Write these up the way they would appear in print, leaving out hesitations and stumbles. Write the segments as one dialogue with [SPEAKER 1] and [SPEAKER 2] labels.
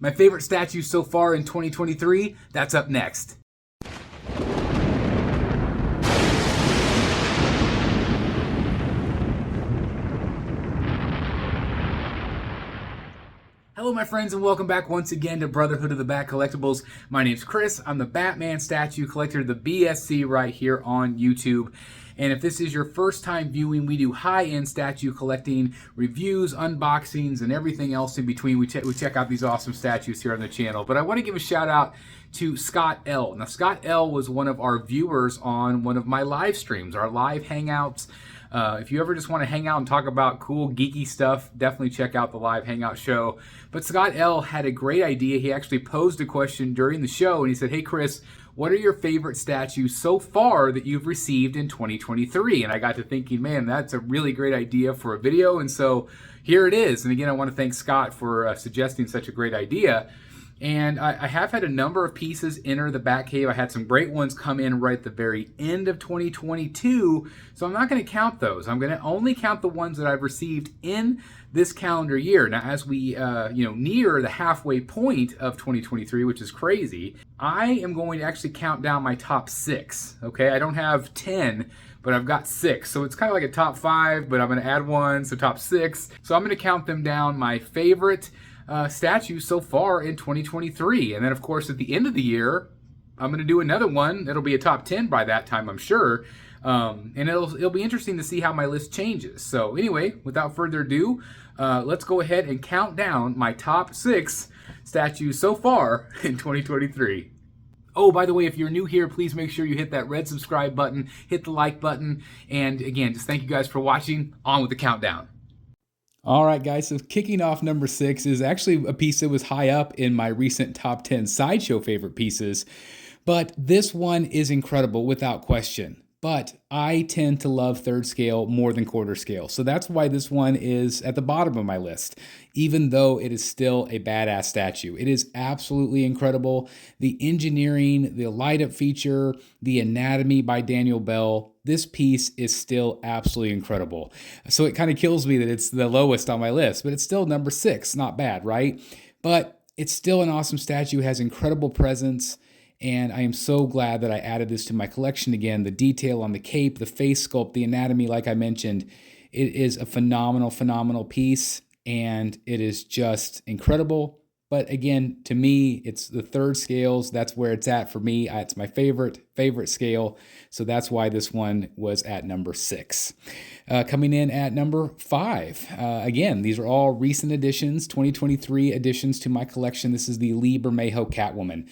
[SPEAKER 1] My favorite statues so far in 2023, that's up next. Hello my friends and welcome back once again to Brotherhood of the Bat Collectibles. My name's Chris. I'm the Batman statue collector, the BSC right here on YouTube. And if this is your first time viewing, we do high-end statue collecting, reviews, unboxings, and everything else in between. We check out these awesome statues here on the channel. But I want to give a shout out to Scott L. Now Scott L was one of our viewers on one of my live streams, our live hangouts. If you ever just want to hang out and talk about cool, geeky stuff, definitely check out the live hangout show. But Scott L had a great idea. He actually posed a question during the show, and he said, "Hey, Chris, what are your favorite statues so far that you've received in 2023? And I got to thinking, man, that's a really great idea for a video. And so here it is. And again, I want to thank Scott for suggesting such a great idea. And I have had a number of pieces enter the Batcave. I had some great ones come in right at the very end of 2022. So I'm not going to count those. I'm going to only count the ones that I've received in this calendar year. Now, as we near the halfway point of 2023, which is crazy, I am going to actually count down my top 6. Okay, I don't have 10, but I've got 6. So it's kind of like a top 5, but I'm going to add 1, so top 6. So I'm going to count them down, my favorite statues so far in 2023. And then, of course, at the end of the year, I'm going to do another one. It'll be a top 10 by that time, I'm sure. And it'll be interesting to see how my list changes. So anyway, without further ado, let's go ahead and count down my top 6 statues so far in 2023. Oh, by the way, if you're new here, please make sure you hit that red subscribe button, hit the like button, and again, just thank you guys for watching. On with the countdown. All right, guys, so kicking off number 6 is actually a piece that was high up in my recent top 10 Sideshow favorite pieces, but this one is incredible without question. But I tend to love third scale more than quarter scale. So that's why this one is at the bottom of my list, even though it is still a badass statue. It is absolutely incredible. The engineering, the light up feature, the anatomy by Daniel Bell, this piece is still absolutely incredible. So it kind of kills me that it's the lowest on my list, but it's still number 6. Not bad, right? But it's still an awesome statue, has incredible presence. And I am so glad that I added this to my collection again. The detail on the cape, the face sculpt, the anatomy, like I mentioned, it is a phenomenal, phenomenal piece. And it is just incredible. But again, to me, it's the third scales. That's where it's at for me. It's my favorite scale. So that's why this one was at number 6. Coming in at number 5. Again, these are all recent additions, 2023 additions to my collection. This is the Lee Bermejo Catwoman.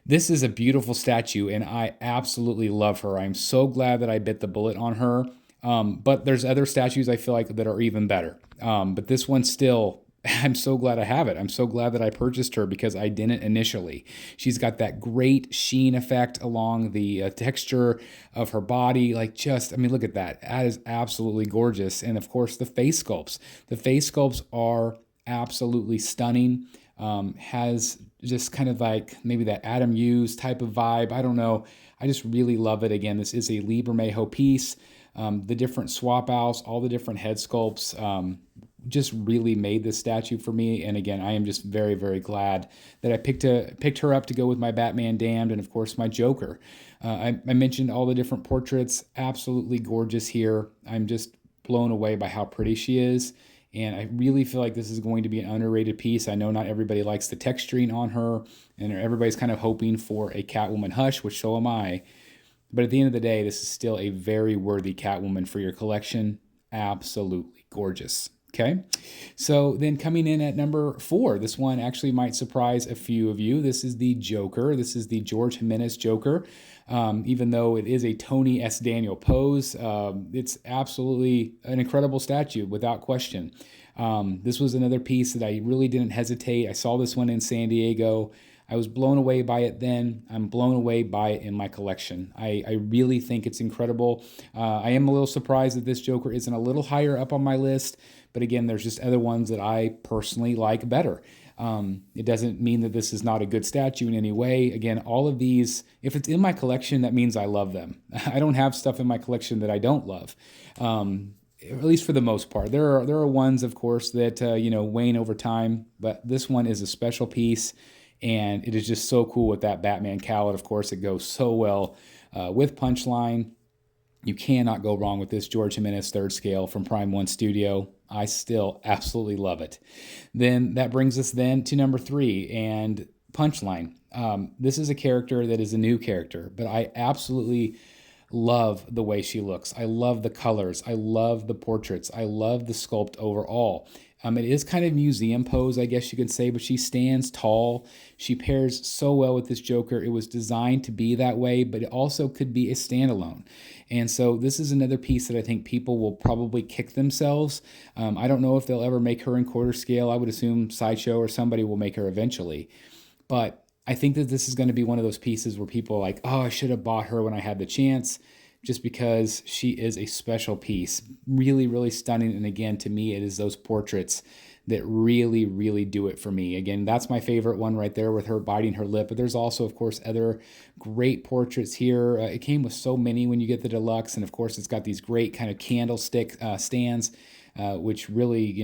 [SPEAKER 1] This is a beautiful statue, and I absolutely love her. I'm so glad that I bit the bullet on her. But there's other statues I feel like that are even better. But this one still, I'm so glad I have it. I'm so glad that I purchased her because I didn't initially. She's got that great sheen effect along the texture of her body. Like just, I mean, look at that. That is absolutely gorgeous. And of course, the face sculpts. The face sculpts are absolutely stunning. Has just kind of like maybe that Adam Hughes type of vibe. I don't know. I just really love it. Again, this is a Lee Bermejo piece. The different swap outs, all the different head sculpts, just really made this statue for me. And again, I am just very, very glad that I picked her up to go with my Batman Damned and of course my Joker. I mentioned all the different portraits. Absolutely gorgeous here. I'm just blown away by how pretty she is. And I really feel like this is going to be an underrated piece. I know not everybody likes the texturing on her, and everybody's kind of hoping for a Catwoman Hush, which so am I. But at the end of the day, this is still a very worthy Catwoman for your collection. Absolutely gorgeous. Okay, so then coming in at number 4, this one actually might surprise a few of you. This is the Joker. This is the George Jimenez Joker. Even though it is a Tony S. Daniel pose, it's absolutely an incredible statue without question. This was another piece that I really didn't hesitate. I saw this one in San Diego. I was blown away by it then. I'm blown away by it in my collection. I really think it's incredible. I am a little surprised that this Joker isn't a little higher up on my list, but again, there's just other ones that I personally like better. It doesn't mean that this is not a good statue in any way. Again, all of these, if it's in my collection, that means I love them. I don't have stuff in my collection that I don't love. at least for the most part. There are ones, of course, that wane over time, but this one is a special piece, and it is just so cool with that Batman cowl. Of course, it goes so well with Punchline. You cannot go wrong with this George Jimenez third scale from Prime 1 Studio. I still absolutely love it. Then that brings us then to number 3, and Punchline. This is a character that is a new character, but I absolutely love the way she looks. I love the colors. I love the portraits. I love the sculpt overall. It is kind of museum pose, I guess you could say, but she stands tall. She pairs so well with this Joker. It was designed to be that way, but it also could be a standalone. And so this is another piece that I think people will probably kick themselves. I don't know if they'll ever make her in quarter scale. I would assume Sideshow or somebody will make her eventually. But I think that this is going to be one of those pieces where people are like, oh, I should have bought her when I had the chance, just because she is a special piece. Really, really stunning. And again, to me, it is those portraits that really, really do it for me. Again, that's my favorite one right there with her biting her lip. But there's also, of course, other great portraits here. It came with so many when you get the deluxe. And of course, it's got these great kind of candlestick stands, which really,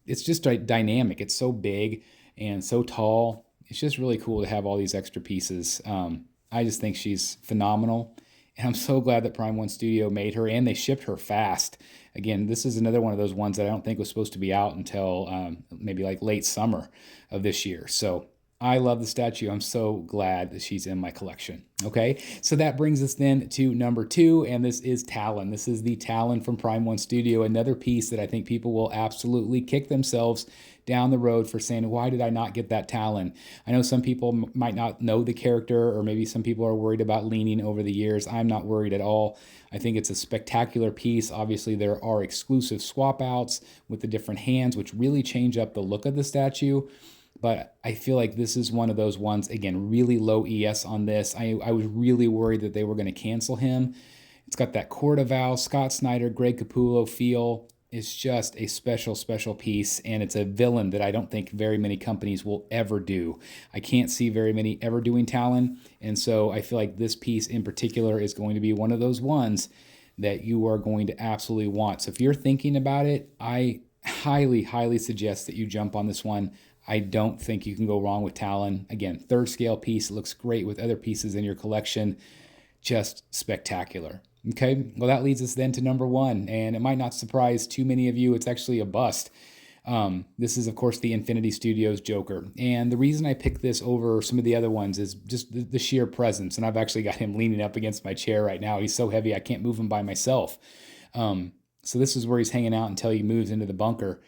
[SPEAKER 1] it's just dynamic. It's so big and so tall. It's just really cool to have all these extra pieces. I just think she's phenomenal. And I'm so glad that Prime 1 Studio made her, and they shipped her fast. Again, this is another one of those ones that I don't think was supposed to be out until maybe like late summer of this year. So I love the statue. I'm so glad that she's in my collection. Okay, so that brings us then to number 2, and this is Talon. This is the Talon from Prime 1 Studio, another piece that I think people will absolutely kick themselves down the road for saying, why did I not get that Talon? I know some people might not know the character, or maybe some people are worried about leaning over the years. I'm not worried at all. I think it's a spectacular piece. Obviously, there are exclusive swap outs with the different hands, which really change up the look of the statue. But I feel like this is one of those ones, again, really low ES on this. I was really worried that they were going to cancel him. It's got that Court of Owls, Scott Snyder, Greg Capullo feel. It's just a special, special piece, and it's a villain that I don't think very many companies will ever do. I can't see very many ever doing Talon, and so I feel like this piece in particular is going to be one of those ones that you are going to absolutely want. So if you're thinking about it, I highly, highly suggest that you jump on this one. I don't think you can go wrong with Talon. Again, third scale piece, looks great with other pieces in your collection. Just spectacular. Okay, well, that leads us then to number 1, and it might not surprise too many of you. It's actually a bust. This is, of course, the Infinity Studios Joker. And the reason I picked this over some of the other ones is just the sheer presence. And I've actually got him leaning up against my chair right now. He's so heavy, I can't move him by myself. So this is where he's hanging out until he moves into the bunker.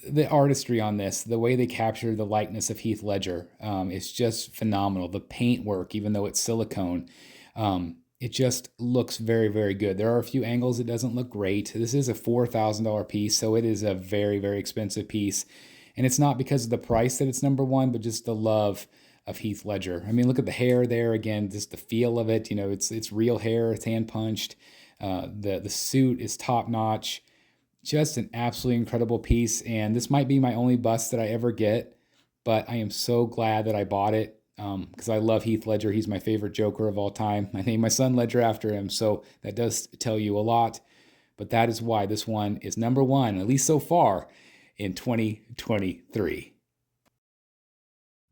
[SPEAKER 1] The artistry on this, the way they capture the likeness of Heath Ledger, is just phenomenal. The paint work, even though it's silicone, it just looks very, very good. There are a few angles it doesn't look great. This is a $4,000 piece, so it is a very, very expensive piece. And it's not because of the price that it's number 1, but just the love of Heath Ledger. I mean, look at the hair there. Again, just the feel of it. It's real hair. It's hand punched. The suit is top notch. Just an absolutely incredible piece. And this might be my only bust that I ever get, but I am so glad that I bought it. Because I love Heath Ledger. He's my favorite Joker of all time. I named my son Ledger after him, so that does tell you a lot. But that is why this one is number 1, at least so far, in 2023.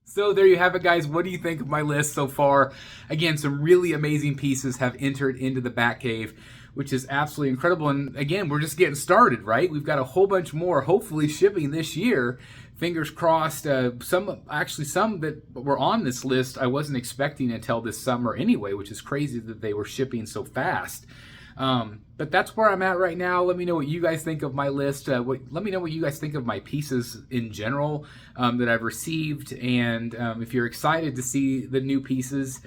[SPEAKER 1] So there you have it, guys. What do you think of my list so far? Again, some really amazing pieces have entered into the Batcave, which is absolutely incredible. And again, we're just getting started, right? We've got a whole bunch more, hopefully, shipping this year. Fingers crossed. Some that were on this list I wasn't expecting until this summer anyway, which is crazy that they were shipping so fast. But that's where I'm at right now. Let me know what you guys think of my list. Let me know what you guys think of my pieces in general that I've received, and if you're excited to see the new pieces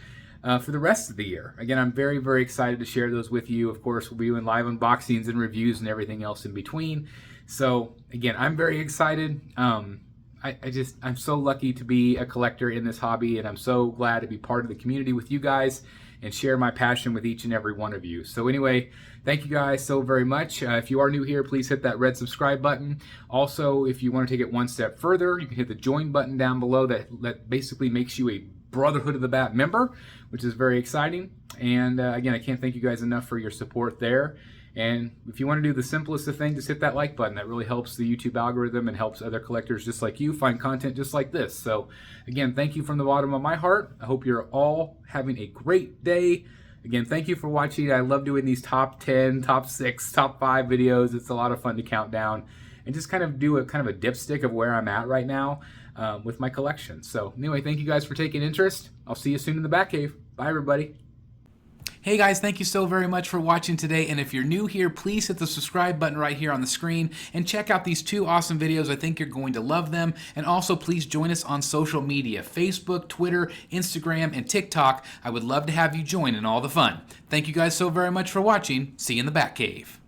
[SPEAKER 1] for the rest of the year. Again, I'm very, very excited to share those with you. Of course, we'll be doing live unboxings and reviews and everything else in between. So again, I'm very excited. I'm so lucky to be a collector in this hobby, and I'm so glad to be part of the community with you guys and share my passion with each and every one of you. So anyway, thank you guys so very much. If you are new here, please hit that red subscribe button. Also, if you want to take it one step further, you can hit the join button down below. That basically makes you a Brotherhood of the Bat member, which is very exciting. And again, I can't thank you guys enough for your support there. And if you want to do the simplest of things, just hit that like button. That really helps the YouTube algorithm and helps other collectors just like you find content just like this. So again, thank you from the bottom of my heart. I hope you're all having a great day. Again, thank you for watching. I love doing these top 10, top 6, top 5 videos. It's a lot of fun to count down and just kind of do a kind of a dipstick of where I'm at right now with my collection. So anyway, thank you guys for taking interest. I'll see you soon in the Batcave. Bye, everybody. Hey guys, thank you so very much for watching today, and if you're new here, please hit the subscribe button right here on the screen and check out these 2 awesome videos. I think you're going to love them. And also please join us on social media, Facebook, Twitter, Instagram, and TikTok. I would love to have you join in all the fun. Thank you guys so very much for watching. See you in the Batcave.